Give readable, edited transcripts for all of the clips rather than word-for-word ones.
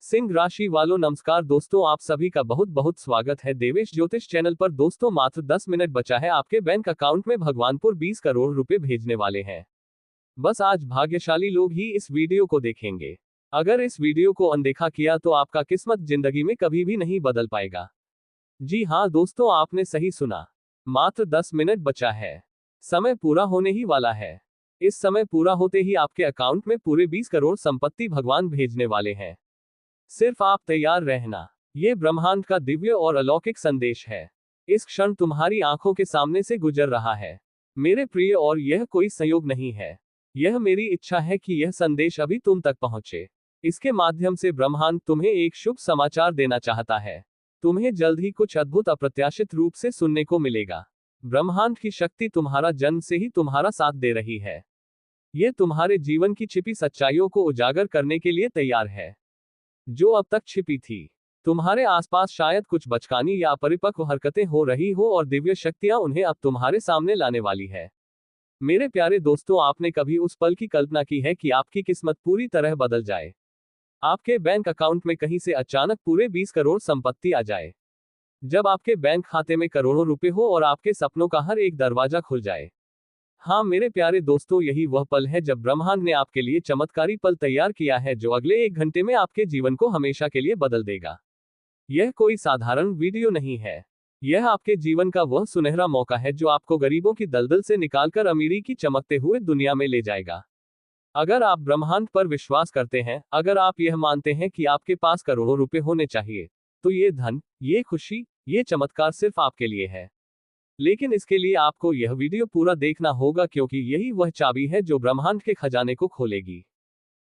सिंह राशि वालों नमस्कार दोस्तों, आप सभी का बहुत बहुत स्वागत है देवेश ज्योतिष चैनल पर। दोस्तों मात्र 10 मिनट बचा है, आपके बैंक अकाउंट में भगवानपुर 20 करोड़ रुपए भेजने वाले हैं। बस आज भाग्यशाली लोग ही इस वीडियो को देखेंगे। अगर इस वीडियो को अनदेखा किया तो आपका किस्मत जिंदगी में कभी भी नहीं बदल पाएगा। जी हाँ दोस्तों, आपने सही सुना, मात्र 10 मिनट बचा है, समय पूरा होने ही वाला है। इस समय पूरा होते ही आपके अकाउंट में पूरे 20 करोड़ संपत्ति भगवान भेजने वाले हैं। सिर्फ आप तैयार रहना, ये ब्रह्मांड का दिव्य और अलौकिक संदेश है। इस क्षण तुम्हारी आंखों के सामने से गुजर रहा है मेरे प्रिय, और यह कोई संयोग नहीं है, यह मेरी इच्छा है कि यह संदेश अभी तुम तक पहुंचे। इसके माध्यम से ब्रह्मांड तुम्हें एक शुभ समाचार देना चाहता है। तुम्हें जल्द ही कुछ अद्भुत अप्रत्याशित रूप से सुनने को मिलेगा। ब्रह्मांड की शक्ति तुम्हारा जन्म से ही तुम्हारा साथ दे रही है। यह तुम्हारे जीवन की छिपी सच्चाइयों को उजागर करने के लिए तैयार है, जो अब तक छिपी थी। तुम्हारे आसपास शायद कुछ बचकानी या अपरिपक्व हरकतें हो रही हो, और दिव्य शक्तियां उन्हें अब तुम्हारे सामने लाने वाली है। मेरे प्यारे दोस्तों, आपने कभी उस पल की कल्पना की है कि आपकी किस्मत पूरी तरह बदल जाए? आपके बैंक अकाउंट में कहीं से अचानक पूरे 20 करोड़ संपत्ति आ जाए। जब आपके बैंक खाते में करोड़ों रुपए हो और आपके सपनों का हर एक दरवाजा खुल जाए। हाँ मेरे प्यारे दोस्तों, यही वह पल है जब ब्रह्मांड ने आपके लिए चमत्कारी पल तैयार किया है, जो अगले 1 घंटे में आपके जीवन को हमेशा के लिए बदल देगा। यह कोई साधारण वीडियो नहीं है, यह आपके जीवन का वह सुनहरा मौका है जो आपको गरीबों की दलदल से निकालकर अमीरी की चमकते हुए दुनिया में ले जाएगा। अगर आप ब्रह्मांड पर विश्वास करते हैं, अगर आप यह मानते हैं कि आपके पास करोड़ों रुपए होने चाहिए, तो ये धन, ये खुशी, ये चमत्कार सिर्फ आपके लिए है। लेकिन इसके लिए आपको यह वीडियो पूरा देखना होगा, क्योंकि यही वह चाबी है जो ब्रह्मांड के खजाने को खोलेगी।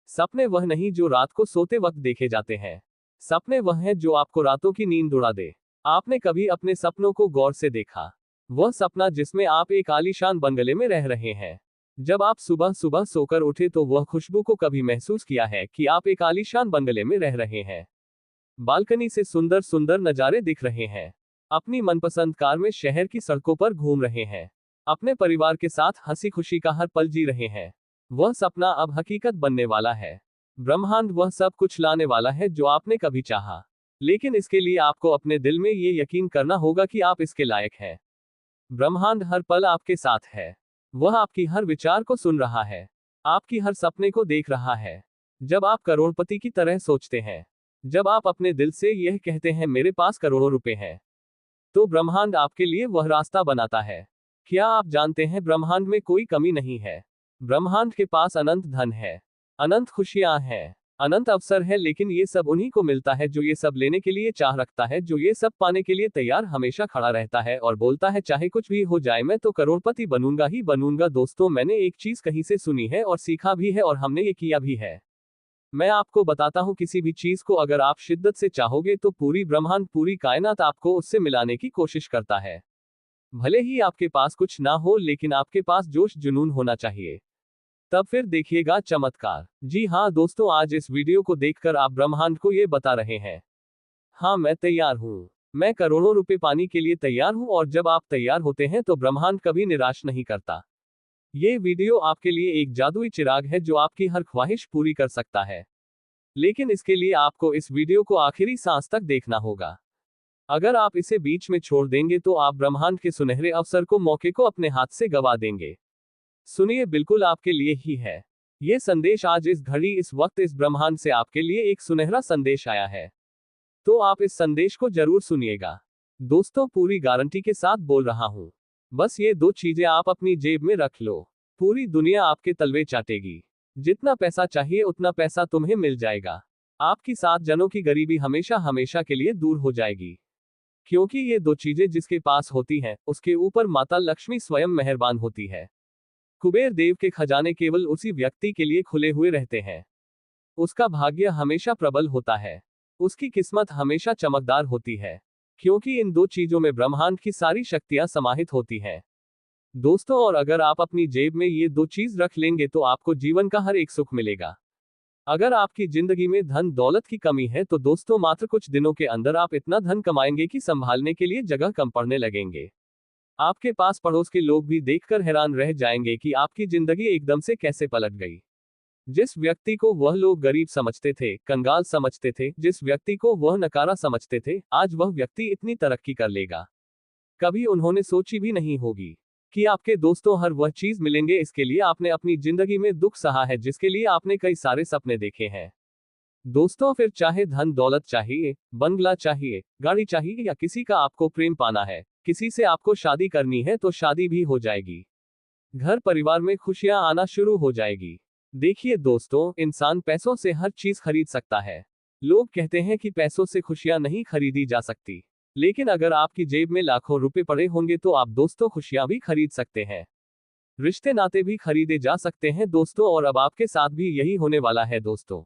सपने वह नहीं जो रात को सोते वक्त देखे जाते हैं, सपने वह हैं जो आपको रातों की नींद उड़ा दे। आपने कभी अपने सपनों को गौर से देखा? वह सपना जिसमें आप एक आलीशान बंगले में रह रहे हैं। जब आप सुबह सुबह सोकर उठे तो वह खुशबू को कभी महसूस किया है कि आप एक आलीशान बंगले में रह रहे हैं? बालकनी से सुंदर सुंदर नजारे दिख रहे हैं, अपनी मनपसंद कार में शहर की सड़कों पर घूम रहे हैं, अपने परिवार के साथ हंसी खुशी का हर पल जी रहे हैं। वह सपना अब हकीकत बनने वाला है। ब्रह्मांड वह सब कुछ लाने वाला है जो आपने कभी चाहा, लेकिन इसके लिए आपको अपने दिल में ये यकीन करना होगा कि आप इसके लायक हैं। ब्रह्मांड हर पल आपके साथ है, वह आपकी हर विचार को सुन रहा है, आपकी हर सपने को देख रहा है। जब आप करोड़पति की तरह सोचते हैं, जब आप अपने दिल से यह कहते हैं मेरे पास करोड़ों रुपए हैं, तो ब्रह्मांड आपके लिए वह रास्ता बनाता है। क्या आप जानते हैं, ब्रह्मांड में कोई कमी नहीं है। ब्रह्मांड के पास अनंत धन है, अनंत खुशियां हैं, अनंत अवसर है, लेकिन ये सब उन्हीं को मिलता है जो ये सब लेने के लिए चाह रखता है, जो ये सब पाने के लिए तैयार हमेशा खड़ा रहता है और बोलता है चाहे कुछ भी हो जाए मैं तो करोड़पति बनूंगा ही बनूंगा। दोस्तों, मैंने एक चीज कहीं से सुनी है और सीखा भी है, और हमने ये किया भी है। मैं आपको बताता हूं, किसी भी चीज को अगर आप शिद्दत से चाहोगे तो पूरी ब्रह्मांड, पूरी कायनात आपको उससे मिलाने की कोशिश करता है। भले ही आपके पास कुछ ना हो, लेकिन आपके पास जोश जुनून होना चाहिए, तब फिर देखिएगा चमत्कार। जी हाँ दोस्तों, आज इस वीडियो को देखकर आप ब्रह्मांड को ये बता रहे हैं, हाँ मैं तैयार हूँ, मैं करोड़ों रुपए पाने के लिए तैयार हूँ। और जब आप तैयार होते हैं तो ब्रह्मांड कभी निराश नहीं करता। ये वीडियो आपके लिए एक जादुई चिराग है जो आपकी हर ख्वाहिश पूरी कर सकता है, लेकिन इसके लिए आपको इस वीडियो को आखिरी सांस तक देखना होगा। अगर आप इसे बीच में छोड़ देंगे तो आप ब्रह्मांड के सुनहरे अवसर को, मौके को अपने हाथ से गवा देंगे। सुनिए, बिल्कुल आपके लिए ही है ये संदेश। आज इस घड़ी, इस वक्त, इस ब्रह्मांड से आपके लिए एक सुनहरा संदेश आया है, तो आप इस संदेश को जरूर सुनिएगा। दोस्तों, पूरी गारंटी के साथ बोल रहा हूं, बस ये 2 चीजें आप अपनी जेब में रख लो, पूरी दुनिया आपके तलवे चाटेगी। जितना पैसा चाहिए उतना पैसा तुम्हें मिल जाएगा। आपकी 7 जनों की गरीबी हमेशा हमेशा के लिए दूर हो जाएगी, क्योंकि ये 2 चीजें जिसके पास होती हैं, उसके ऊपर माता लक्ष्मी स्वयं मेहरबान होती है। कुबेर देव के खजाने केवल उसी व्यक्ति के लिए खुले हुए रहते हैं। उसका भाग्य हमेशा प्रबल होता है, उसकी किस्मत हमेशा चमकदार होती है, क्योंकि इन 2 चीजों में ब्रह्मांड की सारी शक्तियां समाहित होती हैं। दोस्तों, और अगर आप अपनी जेब में ये 2 चीज रख लेंगे तो आपको जीवन का हर एक सुख मिलेगा। अगर आपकी जिंदगी में धन दौलत की कमी है तो दोस्तों, मात्र कुछ दिनों के अंदर आप इतना धन कमाएंगे कि संभालने के लिए जगह कम पड़ने लगेंगे। आपके पास पड़ोस के लोग भी देखकर हैरान रह जाएंगे कि आपकी जिंदगी एकदम से कैसे पलट गई। जिस व्यक्ति को वह लोग गरीब समझते थे, कंगाल समझते थे, जिस व्यक्ति को वह नकारा समझते थे, आज वह व्यक्ति इतनी तरक्की कर लेगा। कभी उन्होंने सोची भी नहीं होगी कि आपके दोस्तों हर वह चीज मिलेंगे। इसके लिए आपने अपनी जिंदगी में दुख सहा है, जिसके लिए आपने कई सारे सपने देखे हैं। दोस्तों फिर चाहे धन दौलत चाहिए, बंगला चाहिए, गाड़ी चाहिए, या किसी का आपको प्रेम पाना है, किसी से आपको शादी करनी है तो शादी भी हो जाएगी। घर परिवार में खुशियां आना शुरू हो जाएगी। देखिए दोस्तों, इंसान पैसों से हर चीज खरीद सकता है। लोग कहते हैं कि पैसों से खुशियां नहीं खरीदी जा सकती, लेकिन अगर आपकी जेब में लाखों रुपए पड़े होंगे तो आप दोस्तों खुशियां भी खरीद सकते हैं। रिश्ते नाते भी खरीदे जा सकते हैं दोस्तों, और अब आपके साथ भी यही होने वाला है दोस्तों।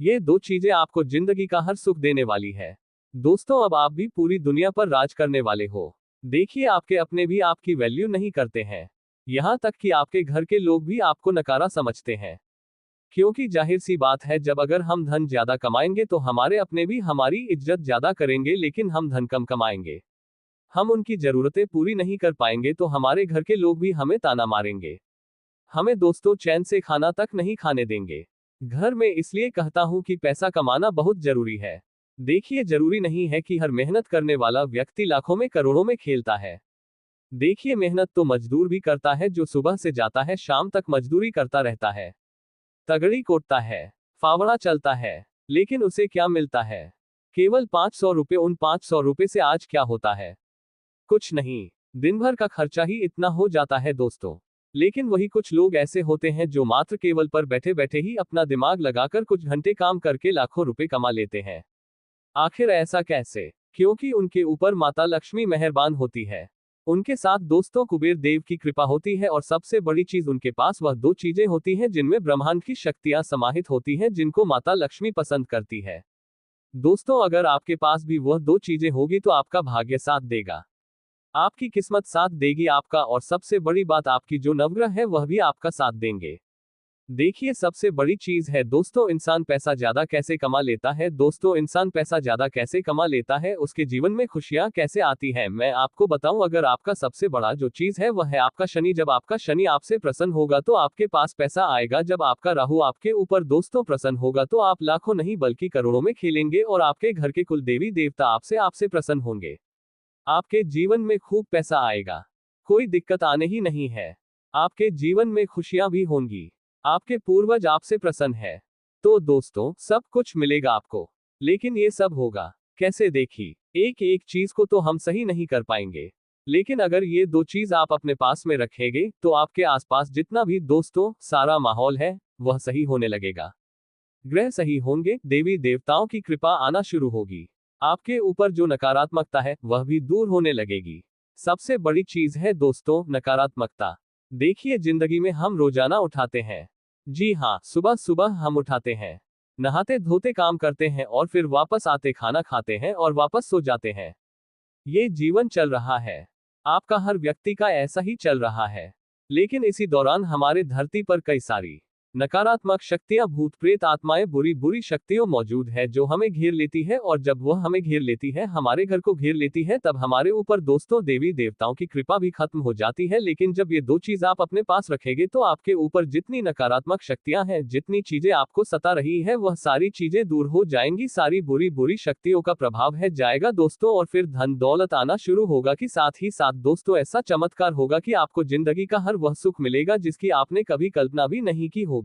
ये दो चीजें आपको जिंदगी का हर सुख देने वाली है। दोस्तों अब आप भी पूरी दुनिया पर राज करने वाले हो। देखिए आपके अपने भी आपकी वैल्यू नहीं करते हैं, यहां तक कि आपके घर के लोग भी आपको नकारा समझते हैं। क्योंकि जाहिर सी बात है, जब अगर हम धन ज्यादा कमाएंगे तो हमारे अपने भी हमारी इज्जत ज्यादा करेंगे, लेकिन हम धन कम कमाएंगे, हम उनकी जरूरतें पूरी नहीं कर पाएंगे तो हमारे घर के लोग भी हमें ताना मारेंगे, हमें दोस्तों चैन से खाना तक नहीं खाने देंगे घर में। इसलिए कहता हूं कि पैसा कमाना बहुत जरूरी है। देखिए जरूरी नहीं है कि हर मेहनत करने वाला व्यक्ति लाखों में करोड़ों में खेलता है। देखिए मेहनत तो मजदूर भी करता है, जो सुबह से जाता है शाम तक मजदूरी करता रहता है, तगड़ी कोटता है, फावड़ा चलता है, लेकिन उसे क्या मिलता है? केवल 500 रुपए। उन 500 रुपए से आज क्या होता है? कुछ नहीं। दिन भर का खर्चा ही इतना हो जाता है दोस्तों। लेकिन वही कुछ लोग ऐसे होते हैं जो मात्र केवल पर बैठे बैठे ही अपना दिमाग लगाकर कुछ घंटे काम करके लाखों रुपए कमा लेते हैं। आखिर ऐसा कैसे? क्योंकि उनके ऊपर माता लक्ष्मी मेहरबान होती है, उनके साथ दोस्तों कुबेर देव की कृपा होती है, और सबसे बड़ी चीज उनके पास वह दो चीजें होती हैं जिनमें ब्रह्मांड की शक्तियां समाहित होती हैं, जिनको माता लक्ष्मी पसंद करती है। दोस्तों अगर आपके पास भी वह दो चीजें होगी तो आपका भाग्य साथ देगा, आपकी किस्मत साथ देगी आपका, और सबसे बड़ी बात आपकी जो नवग्रह है वह भी आपका साथ देंगे। देखिए सबसे बड़ी चीज है दोस्तों, इंसान पैसा ज्यादा कैसे कमा लेता है। दोस्तों इंसान पैसा ज्यादा कैसे कमा लेता है, उसके जीवन में खुशियां कैसे आती हैं, मैं आपको बताऊं। अगर आपका सबसे बड़ा जो चीज है वह है आपका शनि। जब आपका शनि आपसे प्रसन्न होगा तो आपके पास पैसा आएगा। जब आपका राहु आपके ऊपर दोस्तों प्रसन्न होगा तो आप लाखों नहीं बल्कि करोड़ों में खेलेंगे, और आपके घर के कुल देवी देवता आपसे प्रसन्न होंगे। आपके जीवन में खूब पैसा आएगा, कोई दिक्कत आने ही नहीं है। आपके जीवन में खुशियां भी होंगी, आपके पूर्वज आपसे प्रसन्न है। तो दोस्तों सब कुछ मिलेगा आपको, लेकिन ये सब होगा कैसे? देखिए एक एक चीज को तो हम सही नहीं कर पाएंगे, लेकिन अगर ये दो चीज आप अपने पास में रखेंगे तो आपके आसपास जितना भी दोस्तों सारा माहौल है वह सही होने लगेगा। ग्रह सही होंगे, देवी देवताओं की कृपा आना शुरू होगी, आपके ऊपर जो नकारात्मकता है वह भी दूर होने लगेगी। सबसे बड़ी चीज है दोस्तों नकारात्मकता। देखिए जिंदगी में हम रोजाना उठाते हैं, जी हाँ सुबह सुबह हम उठाते हैं, नहाते धोते काम करते हैं, और फिर वापस आते खाना खाते हैं और वापस सो जाते हैं। ये जीवन चल रहा है, आपका हर व्यक्ति का ऐसा ही चल रहा है। लेकिन इसी दौरान हमारे धरती पर कई सारी नकारात्मक शक्तियां, भूत प्रेत आत्माएं, बुरी बुरी शक्तियां मौजूद है जो हमें घेर लेती है, और जब वह हमें घेर लेती है, हमारे घर को घेर लेती है, तब हमारे ऊपर दोस्तों देवी देवताओं की कृपा भी खत्म हो जाती है। लेकिन जब ये दो चीज आप अपने पास रखेंगे तो आपके ऊपर जितनी नकारात्मक शक्तियां हैं, जितनी चीजें आपको सता रही है, वह सारी चीजें दूर हो जाएंगी, सारी बुरी बुरी शक्तियों का प्रभाव है जाएगा दोस्तों, और फिर धन दौलत आना शुरू होगा। कि साथ ही साथ दोस्तों ऐसा चमत्कार होगा कि आपको जिंदगी का हर वह सुख मिलेगा जिसकी आपने कभी कल्पना भी नहीं की होगी।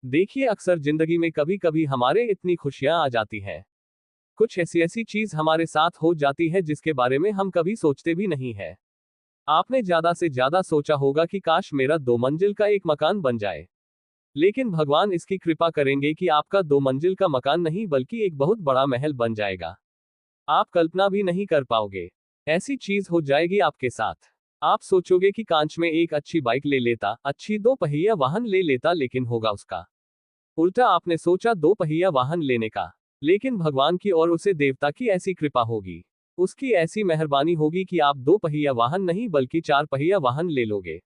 देखिए अक्सर जिंदगी में कभी कभी हमारे इतनी खुशियां आ जाती हैं, कुछ ऐसी ऐसी चीज हमारे साथ हो जाती है जिसके बारे में हम कभी सोचते भी नहीं है। आपने ज्यादा से ज्यादा सोचा होगा कि काश मेरा 2 मंजिल का एक मकान बन जाए, लेकिन भगवान इसकी कृपा करेंगे कि आपका 2 मंजिल का मकान नहीं बल्कि एक बहुत बड़ा महल बन जाएगा। आप कल्पना भी नहीं कर पाओगे, ऐसी चीज हो जाएगी आपके साथ। आप सोचोगे कि कांच में एक अच्छी बाइक ले लेता, अच्छी 2 पहिया वाहन ले लेता, लेकिन होगा उसका उल्टा। आपने सोचा 2 पहिया वाहन लेने का, लेकिन भगवान की और उसे देवता की ऐसी कृपा होगी, उसकी ऐसी मेहरबानी होगी कि आप 2 पहिया वाहन नहीं बल्कि 4 पहिया वाहन ले लोगे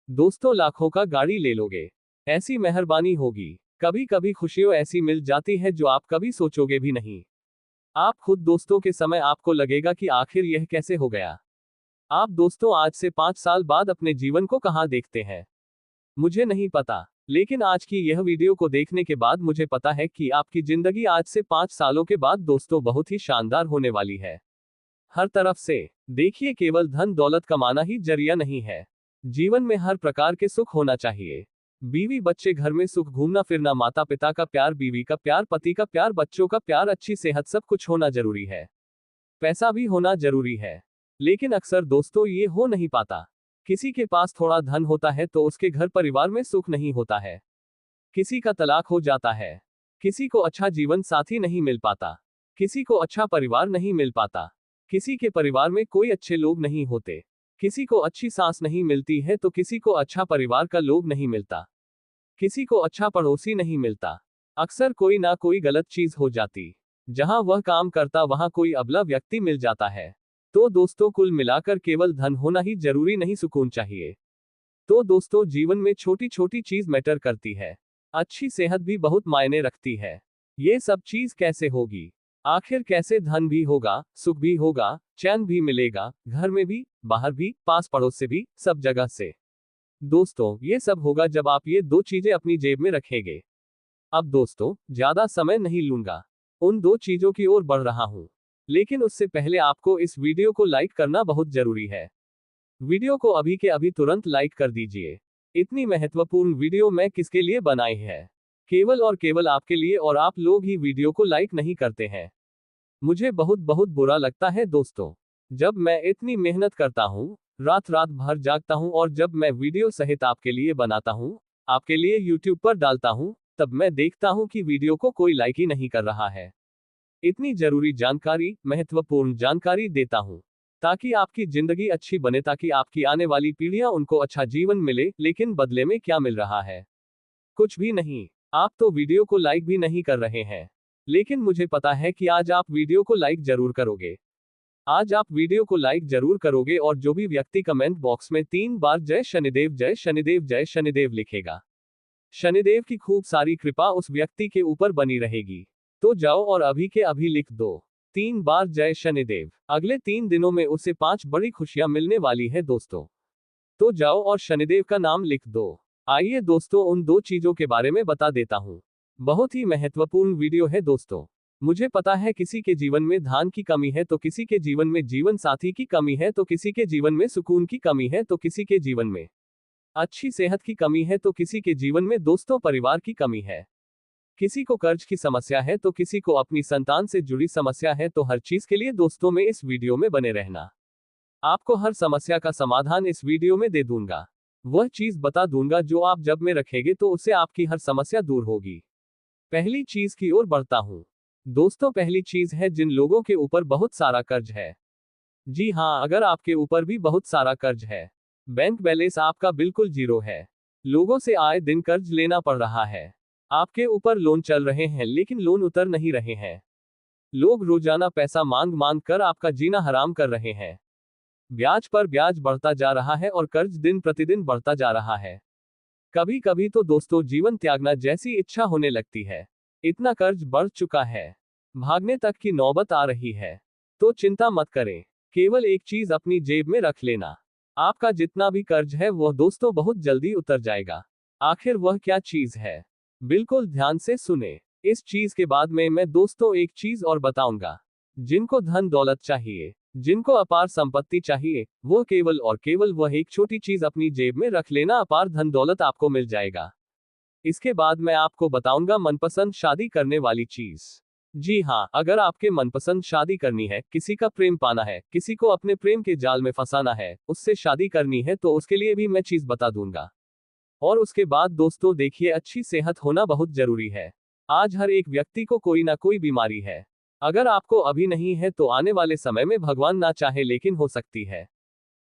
दोस्तों, लाखों का गाड़ी ले लोगे। ऐसी मेहरबानी होगी। कभी कभी खुशियों ऐसी मिल जाती है जो आप कभी सोचोगे भी नहीं। आप खुद दोस्तों के समय आपको लगेगा कि आखिर यह कैसे हो गया। आप दोस्तों आज से 5 साल बाद अपने जीवन को कहां देखते हैं, मुझे नहीं पता। लेकिन आज की यह वीडियो को देखने के बाद मुझे पता है कि आपकी जिंदगी आज से 5 सालों के बाद दोस्तों बहुत ही शानदार होने वाली है। हर तरफ से देखिए, केवल धन दौलत कमाना ही जरिया नहीं है। जीवन में हर प्रकार के सुख होना चाहिए। बीवी बच्चे, घर में सुख, घूमना फिरना, माता पिता का प्यार, बीवी का प्यार, पति का प्यार, बच्चों का प्यार, अच्छी सेहत, सब कुछ होना जरूरी है। पैसा भी होना जरूरी है। लेकिन अक्सर दोस्तों ये हो नहीं पाता। किसी के पास थोड़ा धन होता है तो उसके घर परिवार में सुख नहीं होता है। किसी का तलाक हो जाता है। किसी को अच्छा जीवन साथी नहीं मिल पाता। किसी को अच्छा परिवार नहीं मिल पाता। किसी के परिवार में कोई अच्छे लोग नहीं होते। किसी को अच्छी सास नहीं मिलती है तो किसी को अच्छा परिवार का लोग नहीं मिलता। किसी को अच्छा पड़ोसी नहीं मिलता। अक्सर कोई ना कोई गलत चीज हो जाती। जहां वह काम करता वहां कोई अबला व्यक्ति मिल जाता है। तो दोस्तों, कुल मिलाकर केवल धन होना ही जरूरी नहीं, सुकून चाहिए। तो दोस्तों, जीवन में छोटी छोटी चीज मैटर करती है। अच्छी सेहत भी बहुत मायने रखती है। ये सब चीज कैसे होगी? आखिर कैसे धन भी होगा, सुख भी होगा, चैन भी मिलेगा, घर में भी, बाहर भी, पास पड़ोस से भी, सब जगह से। दोस्तों, ये सब होगा जब आप ये दो चीजें अपनी जेब में रखेंगे। अब दोस्तों, ज्यादा समय नहीं लूंगा, उन दो चीजों की ओर बढ़ रहा हूं। लेकिन उससे पहले आपको इस वीडियो को लाइक करना बहुत जरूरी है। वीडियो को अभी के अभी तुरंत लाइक कर दीजिए। इतनी महत्वपूर्ण वीडियो मैं किसके लिए बनाई है? केवल और केवल आपके लिए, और आप लोग ही वीडियो को लाइक नहीं करते हैं। मुझे बहुत बहुत बुरा लगता है दोस्तों। जब मैं इतनी मेहनत करता हूँ, रात रात भर जागता हूँ, और जब मैं वीडियो सहित आपके लिए बनाता हूँ, आपके लिए YouTube पर डालता हूँ, तब मैं देखता हूँ कि वीडियो को कोई लाइक ही नहीं कर रहा है। इतनी जरूरी जानकारी, महत्वपूर्ण जानकारी देता हूँ ताकि आपकी जिंदगी अच्छी बने, ताकि आपकी आने वाली पीढ़ियां उनको अच्छा जीवन मिले। लेकिन बदले में क्या मिल रहा है? कुछ भी नहीं। आप तो वीडियो को लाइक भी नहीं कर रहे हैं। लेकिन मुझे पता है कि आज आप वीडियो को लाइक जरूर करोगे। आज आप वीडियो को लाइक जरूर करोगे, और जो भी व्यक्ति कमेंट बॉक्स में 3 बार जय शनिदेव, जय शनिदेव, जय शनिदेव लिखेगा, शनिदेव की खूब सारी कृपा उस व्यक्ति के ऊपर बनी रहेगी। तो जाओ और अभी के अभी लिख दो 3 बार जय शनिदेव। अगले 3 दिनों में उसे 5 बड़ी खुशियां मिलने वाली है दोस्तों। तो जाओ और शनिदेव का नाम लिख दो। आइए दोस्तों, उन दो चीजों के बारे में बता देता हूँ। बहुत ही महत्वपूर्ण वीडियो है दोस्तों। मुझे पता है किसी के जीवन में धन की कमी है, तो किसी के जीवन में जीवन साथी की कमी है, तो किसी के जीवन में सुकून की कमी है, तो किसी के जीवन में अच्छी सेहत की कमी है, तो किसी के जीवन में दोस्तों परिवार की कमी है। किसी को कर्ज की समस्या है, तो किसी को अपनी संतान से जुड़ी समस्या है। तो हर चीज के लिए दोस्तों में इस वीडियो में बने रहना। आपको हर समस्या का समाधान इस वीडियो में दे दूंगा। वह चीज बता दूंगा जो आप जब में रखेंगे तो उससे आपकी हर समस्या दूर होगी। पहली चीज की ओर बढ़ता हूं। दोस्तों, पहली चीज है जिन लोगों के ऊपर बहुत सारा कर्ज है। जी हां, अगर आपके ऊपर भी बहुत सारा कर्ज है, बैंक बैलेंस आपका बिल्कुल जीरो है, लोगों से आए दिन कर्ज लेना पड़ रहा है, आपके ऊपर लोन चल रहे हैं लेकिन लोन उतर नहीं रहे हैं, लोग रोजाना पैसा मांग मांग कर आपका जीना हराम कर रहे हैं, ब्याज पर ब्याज बढ़ता जा रहा है और कर्ज दिन प्रतिदिन बढ़ता जा रहा है। कभी कभी तो दोस्तों जीवन त्यागना जैसी इच्छा होने लगती है। इतना कर्ज बढ़ चुका है, भागने तक की नौबत आ रही है। तो चिंता मत करें, केवल एक चीज अपनी जेब में रख लेना। आपका जितना भी कर्ज है वह दोस्तों बहुत जल्दी उतर जाएगा। आखिर वह क्या चीज है? बिल्कुल ध्यान से सुने। इस चीज के बाद में मैं दोस्तों एक चीज और बताऊंगा। जिनको धन दौलत चाहिए, जिनको अपार संपत्ति चाहिए, वो केवल और केवल वह एक छोटी चीज अपनी जेब में रख लेना, अपार धन दौलत आपको मिल जाएगा। इसके बाद मैं आपको बताऊंगा मनपसंद शादी करने वाली चीज। जी हाँ, अगर आपके मनपसंद शादी करनी है, किसी का प्रेम पाना है, किसी को अपने प्रेम के जाल में फंसाना है, उससे शादी करनी है, तो उसके लिए भी मैं चीज बता दूंगा। और उसके बाद दोस्तों देखिए, अच्छी सेहत होना बहुत जरूरी है। आज हर एक व्यक्ति को कोई ना कोई बीमारी है। अगर आपको अभी नहीं है तो आने वाले समय में भगवान ना चाहे लेकिन हो सकती है।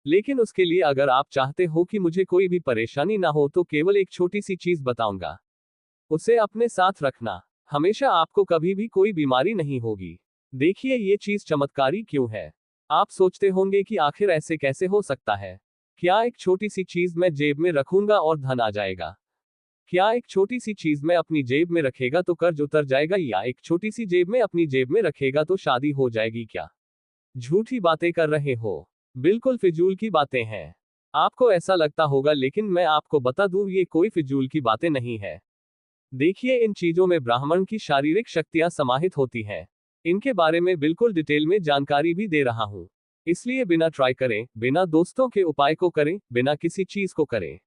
लेकिन उसके लिए अगर आप चाहते हो कि मुझे कोई भी परेशानी ना हो, तो केवल एक छोटी सी चीज बताऊंगा, उसे अपने साथ रखना। हमेशा आपको कभी भी कोई बीमारी नहीं होगी। देखिए ये चीज चमत्कारी क्यों है? आप सोचते होंगे कि आखिर ऐसे कैसे हो सकता है? क्या एक छोटी सी चीज मैं जेब में रखूंगा और धन आ जाएगा? क्या एक छोटी सी चीज में अपनी जेब में रखेगा तो कर्ज उतर जाएगा? या एक छोटी सी जेब में अपनी जेब में रखेगा तो शादी हो जाएगी क्या? झूठी बातें कर रहे हो, बिल्कुल फिजूल की बातें हैं। आपको ऐसा लगता होगा, लेकिन मैं आपको बता दूं, ये कोई फिजूल की बातें नहीं है। देखिए, इन चीजों में ब्राह्मण की शारीरिक शक्तियां समाहित होती हैं। इनके बारे में बिल्कुल डिटेल में जानकारी भी दे रहा हूं। इसलिए बिना ट्राई करें, बिना दोस्तों के उपाय को करें, बिना किसी चीज को करें।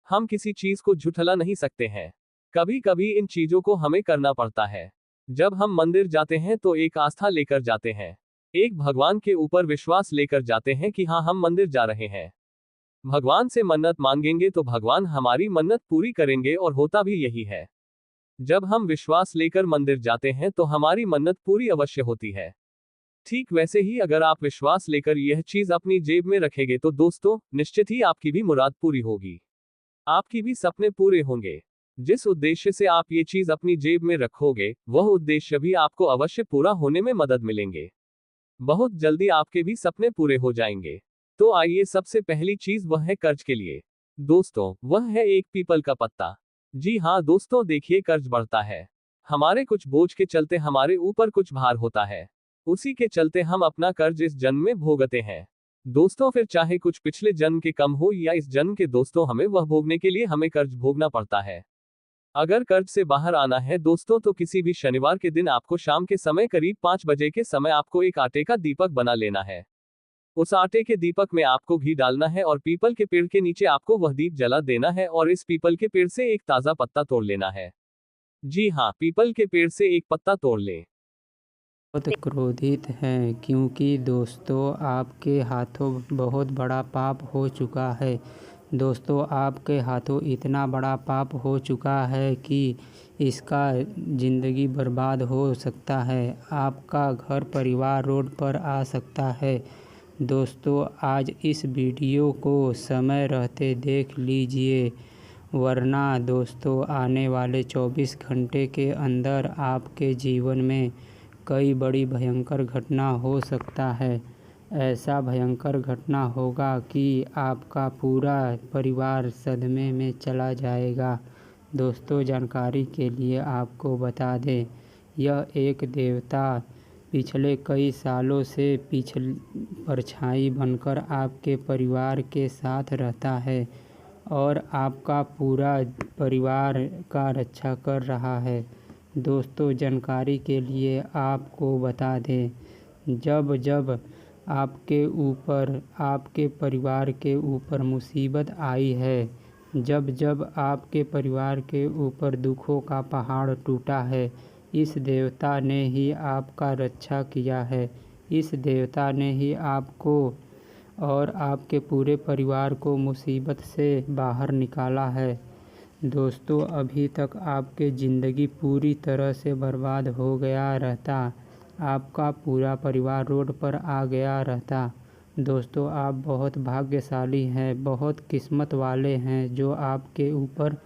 हम किसी चीज को झुठला नहीं सकते हैं। कभी कभी इन चीजों को हमें करना पड़ता है। जब हम मंदिर जाते हैं तो एक आस्था लेकर जाते हैं। एक भगवान के ऊपर विश्वास लेकर जाते हैं कि हाँ, हम मंदिर जा रहे हैं। भगवान से मन्नत मांगेंगे तो भगवान हमारी मन्नत पूरी करेंगे, और होता भी यही है। जब हम विश्वास लेकर मंदिर जाते हैं तो हमारी मन्नत पूरी अवश्य होती है। ठीक वैसे ही अगर आप विश्वास लेकर यह चीज अपनी जेब में रखेंगे तो दोस्तों, निश्चित ही आपकी भी मुराद पूरी होगी। आपकी भी सपने पूरे होंगे। जिस उद्देश्य से आप ये चीज अपनी जेब में रखोगे, वह उद्देश्य भी आपको अवश्य पूरा होने में मदद मिलेंगे। बहुत जल्दी आपके भी सपने पूरे हो जाएंगे। तो आइए, सबसे पहली चीज वह है कर्ज के लिए। दोस्तों, वह है एक पीपल का पत्ता। जी हाँ दोस्तों, देखिए, कर्ज बढ़ता है। हमारे कुछ बोझ के चलते हमारे ऊपर कुछ भार होता है। उसी के चलते हम अपना कर्ज इस जन्म में भोगते हैं। दोस्तों, फिर चाहे कुछ पिछले जन्म के कम हो या इस जन्म के, दोस्तों, हमें वह भोगने के लिए हमें कर्ज भोगना पड़ता है। अगर कर्ज से बाहर आना है दोस्तों, तो किसी भी शनिवार के दिन आपको शाम के समय करीब 5 बजे के समय आपको एक आटे का दीपक बना लेना है। उस आटे के दीपक में आपको घी डालना है और पीपल के पेड़ के नीचे आपको वह दीप जला देना है, और इस पीपल के पेड़ से एक ताजा पत्ता तोड़ लेना है। जी हाँ, पीपल के पेड़ से एक पत्ता तोड़ लें। बहुत क्रोधित हैं क्योंकि दोस्तों आपके हाथों बहुत बड़ा पाप हो चुका है। दोस्तों, आपके हाथों इतना बड़ा पाप हो चुका है कि इसका ज़िंदगी बर्बाद हो सकता है। आपका घर परिवार रोड पर आ सकता है। दोस्तों, आज इस वीडियो को समय रहते देख लीजिए, वरना दोस्तों आने वाले 24 घंटे के अंदर आपके जीवन में कई बड़ी भयंकर घटना हो सकता है। ऐसा भयंकर घटना होगा कि आपका पूरा परिवार सदमे में चला जाएगा। दोस्तों, जानकारी के लिए आपको बता दें, यह एक देवता पिछले कई सालों से परछाई बनकर आपके परिवार के साथ रहता है और आपका पूरा परिवार का रक्षा कर रहा है। दोस्तों, जानकारी के लिए आपको बता दें, जब जब आपके ऊपर, आपके परिवार के ऊपर मुसीबत आई है, जब जब आपके परिवार के ऊपर दुखों का पहाड़ टूटा है, इस देवता ने ही आपका रक्षा किया है। इस देवता ने ही आपको और आपके पूरे परिवार को मुसीबत से बाहर निकाला है। दोस्तों, अभी तक आपकी ज़िंदगी पूरी तरह से बर्बाद हो गया रहता, आपका पूरा परिवार रोड पर आ गया रहता। दोस्तों, आप बहुत भाग्यशाली हैं, बहुत किस्मत वाले हैं जो आपके ऊपर